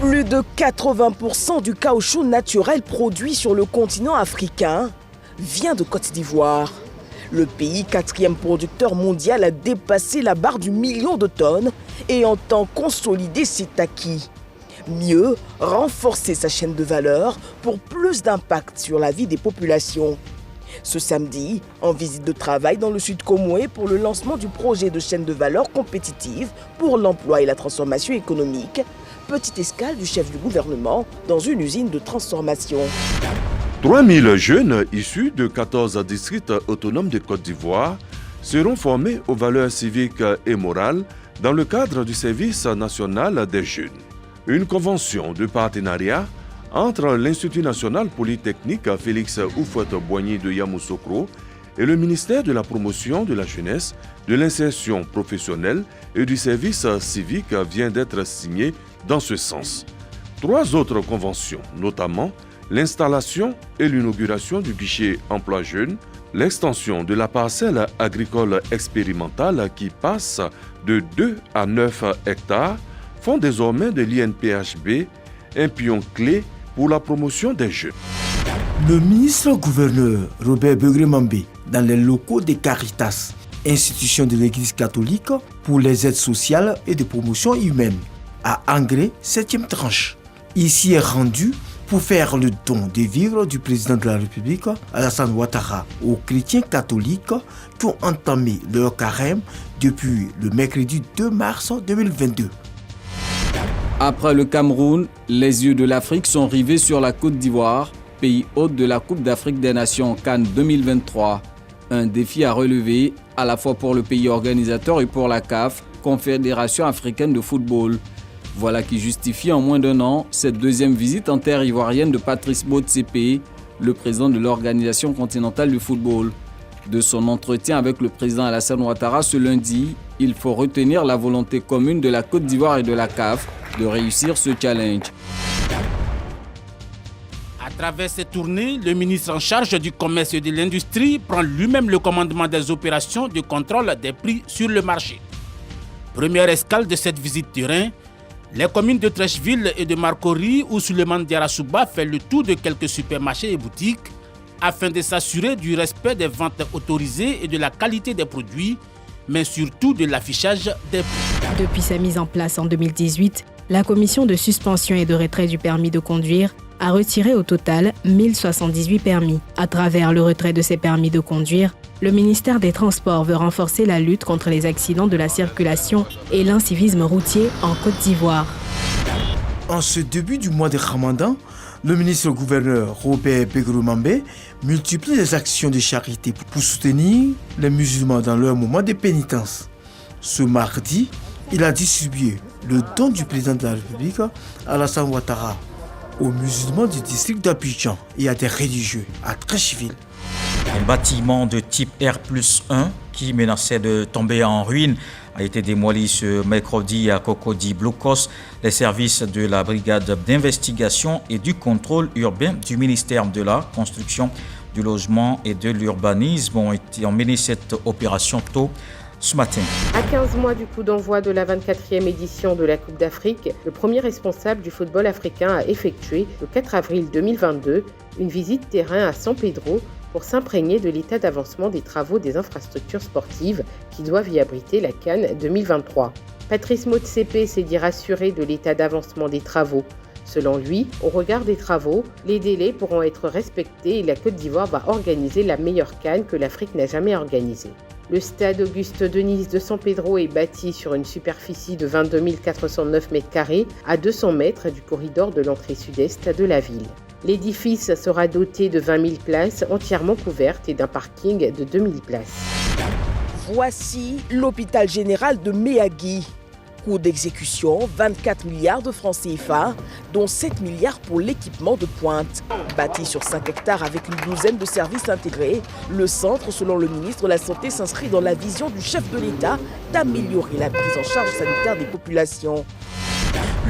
Plus de 80% du caoutchouc naturel produit sur le continent africain vient de Côte d'Ivoire. Le pays, quatrième producteur mondial, a dépassé la barre du million de tonnes et entend consolider cet acquis. Mieux, renforcer sa chaîne de valeur pour plus d'impact sur la vie des populations. Ce samedi, en visite de travail dans le sud Comoé pour le lancement du projet de chaîne de valeur compétitive pour l'emploi et la transformation économique, petite escale du chef du gouvernement dans une usine de transformation. 3000 jeunes issus de 14 districts autonomes de Côte d'Ivoire seront formés aux valeurs civiques et morales dans le cadre du service national des jeunes. Une convention de partenariat entre l'Institut national polytechnique Félix Houphouët-Boigny de Yamoussoukro et le ministère de la promotion de la jeunesse, de l'insertion professionnelle et du service civique vient d'être signée dans ce sens. 3 autres conventions, notamment l'installation et l'inauguration du guichet emploi jeune, l'extension de la parcelle agricole expérimentale qui passe de 2 à 9 hectares, font désormais de l'INPHB un pion clé pour la promotion des jeunes. Le ministre-gouverneur Robert Begré-Mambé, dans les locaux de Caritas, institution de l'Église catholique pour les aides sociales et de promotion humaine, à Angré, 7e tranche. Ici est rendu pour faire le don des vivres du président de la République, Alassane Ouattara, aux chrétiens catholiques qui ont entamé leur carême depuis le mercredi 2 mars 2022. Après le Cameroun, les yeux de l'Afrique sont rivés sur la Côte d'Ivoire, pays hôte de la Coupe d'Afrique des Nations CAN 2023. Un défi à relever à la fois pour le pays organisateur et pour la CAF, Confédération africaine de football. Voilà qui justifie en moins d'1 an cette deuxième visite en terre ivoirienne de Patrice Motsepe, le président de l'Organisation continentale du football. De son entretien avec le président Alassane Ouattara ce lundi, il faut retenir la volonté commune de la Côte d'Ivoire et de la CAF de réussir ce challenge. À travers cette tournée, le ministre en charge du commerce et de l'industrie prend lui-même le commandement des opérations de contrôle des prix sur le marché. Première escale de cette visite terrain, les communes de Trècheville et de Marcory où Souleymane Diarra fait le tour de quelques supermarchés et boutiques afin de s'assurer du respect des ventes autorisées et de la qualité des produits, mais surtout de l'affichage des prix. Depuis sa mise en place en 2018, la commission de suspension et de retrait du permis de conduire a retiré au total 1078 permis. À travers le retrait de ces permis de conduire, le ministère des Transports veut renforcer la lutte contre les accidents de la circulation et l'incivisme routier en Côte d'Ivoire. En ce début du mois de Ramadan, le ministre-gouverneur Robert Begré-Mambé multiplie les actions de charité pour soutenir les musulmans dans leur moment de pénitence. Ce mardi, il a distribué le don du président de la République, Alassane Ouattara, aux musulmans du district d'Abidjan et à des religieux à Trècheville. Un bâtiment de type R+1 qui menaçait de tomber en ruine a été démoli ce mercredi à Cocody Blocos. Les services de la brigade d'investigation et du contrôle urbain du ministère de la Construction, du Logement et de l'Urbanisme ont mené cette opération tôt ce matin. À 15 mois du coup d'envoi de la 24e édition de la Coupe d'Afrique, le premier responsable du football africain a effectué, le 4 avril 2022, une visite terrain à San Pedro pour s'imprégner de l'état d'avancement des travaux des infrastructures sportives qui doivent y abriter la CAN 2023. Patrice Motsepe s'est dit rassuré de l'état d'avancement des travaux. Selon lui, au regard des travaux, les délais pourront être respectés et la Côte d'Ivoire va organiser la meilleure CAN que l'Afrique n'a jamais organisée. Le stade Auguste Denis de San Pedro est bâti sur une superficie de 22 409 m² à 200 mètres du corridor de l'entrée sud-est de la ville. L'édifice sera doté de 20 000 places entièrement couvertes et d'un parking de 2 000 places. Voici l'hôpital général de Méagui. Coût d'exécution, 24 milliards de francs CFA, dont 7 milliards pour l'équipement de pointe. Bâti sur 5 hectares avec une douzaine de services intégrés, le centre, selon le ministre de la Santé, s'inscrit dans la vision du chef de l'État d'améliorer la prise en charge sanitaire des populations.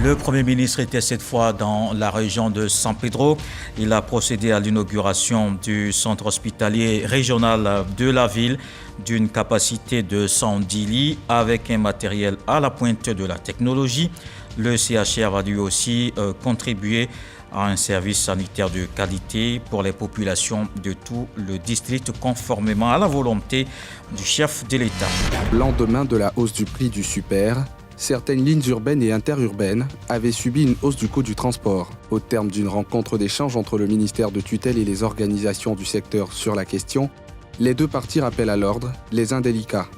Le Premier ministre était cette fois dans la région de San Pedro. Il a procédé à l'inauguration du centre hospitalier régional de la ville d'une capacité de 110 lits avec un matériel à la pointe de la technologie. Le CHR va lui aussi contribuer à un service sanitaire de qualité pour les populations de tout le district conformément à la volonté du chef de l'État. Lendemain de la hausse du prix du super, certaines lignes urbaines et interurbaines avaient subi une hausse du coût du transport. Au terme d'une rencontre d'échange entre le ministère de tutelle et les organisations du secteur sur la question, les deux parties rappellent à l'ordre les indélicats.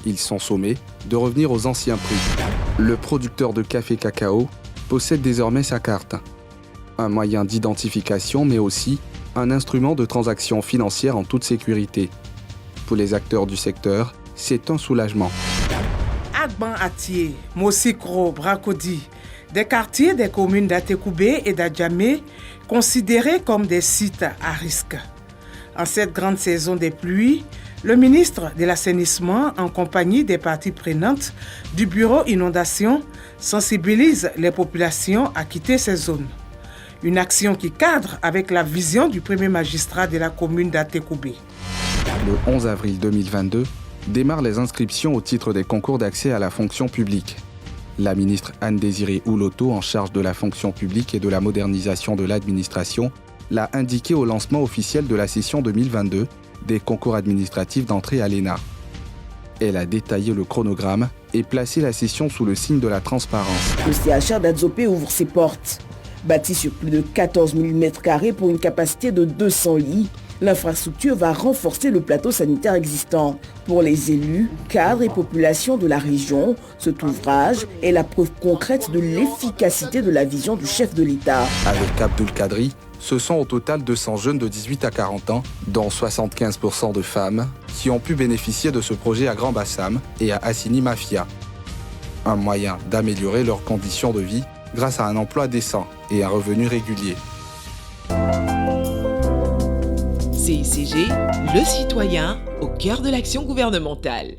Ils sont sommés de revenir aux anciens prix. Le producteur de café cacao possède désormais sa carte. Un moyen d'identification, mais aussi un instrument de transaction financière en toute sécurité. Pour les acteurs du secteur, c'est un soulagement. Agban Atié, Mosikro, Bracodi, des quartiers des communes d'Atekoubé et d'Adjamé considérés comme des sites à risque. En cette grande saison des pluies, le ministre de l'Assainissement, en compagnie des parties prenantes du Bureau Inondation, sensibilise les populations à quitter ces zones. Une action qui cadre avec la vision du premier magistrat de la commune d'Atekoubé. Le 11 avril 2022, démarrent les inscriptions au titre des concours d'accès à la fonction publique. La ministre Anne-Désirée Ouloto, en charge de la fonction publique et de la modernisation de l'administration, l'a indiqué au lancement officiel de la session 2022 des concours administratifs d'entrée à l'ENA. Elle a détaillé le chronogramme et placé la session sous le signe de la transparence. Le CHR d'Adzopé ouvre ses portes. Bâti sur plus de 14 000 m² pour une capacité de 200 lits, l'infrastructure va renforcer le plateau sanitaire existant. Pour les élus, cadres et populations de la région, cet ouvrage est la preuve concrète de l'efficacité de la vision du chef de l'État. Avec Abdoul Kadri, ce sont au total 200 jeunes de 18 à 40 ans, dont 75% de femmes, qui ont pu bénéficier de ce projet à Grand Bassam et à Assini Mafia. Un moyen d'améliorer leurs conditions de vie grâce à un emploi décent et un revenu régulier. CICG, le citoyen au cœur de l'action gouvernementale.